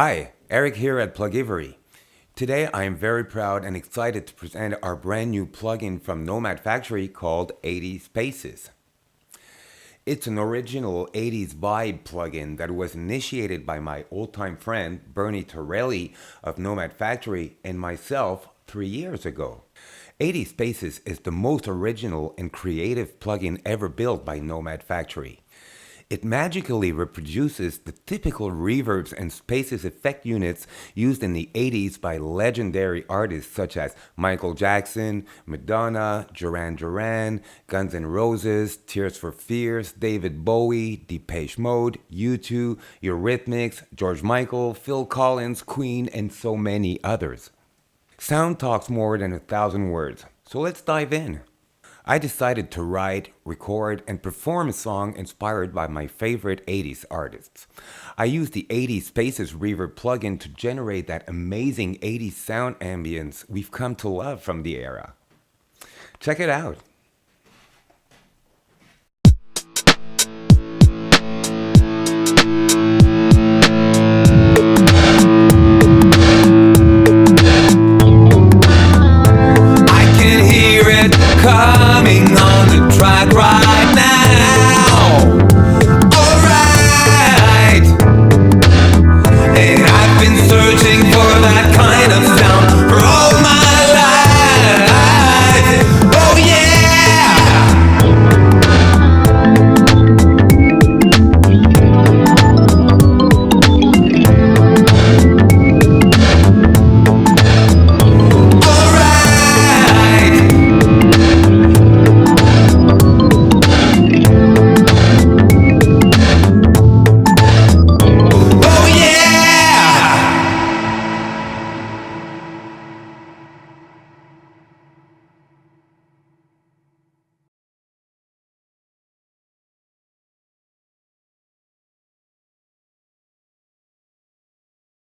Hi, Eric here at Plugivery. Today I am very proud and excited to present our brand new plugin from Nomad Factory called 80 Spaces. It's an original 80s vibe plugin that was initiated by my old-time friend Bernie Torelli of Nomad Factory and myself 3 years ago. 80 Spaces is the most original and creative plugin ever built by Nomad Factory. It magically reproduces the typical reverbs and spaces effect units used in the 80s by legendary artists such as Michael Jackson, Madonna, Duran Duran, Guns N' Roses, Tears for Fears, David Bowie, Depeche Mode, U2, Eurythmics, George Michael, Phil Collins, Queen, and so many others. Sound talks more than 1,000 words, so let's dive in. I decided to write, record, and perform a song inspired by my favorite 80s artists. I used the 80 Spaces Reverb plugin to generate that amazing 80s sound ambience we've come to love from the era. Check it out.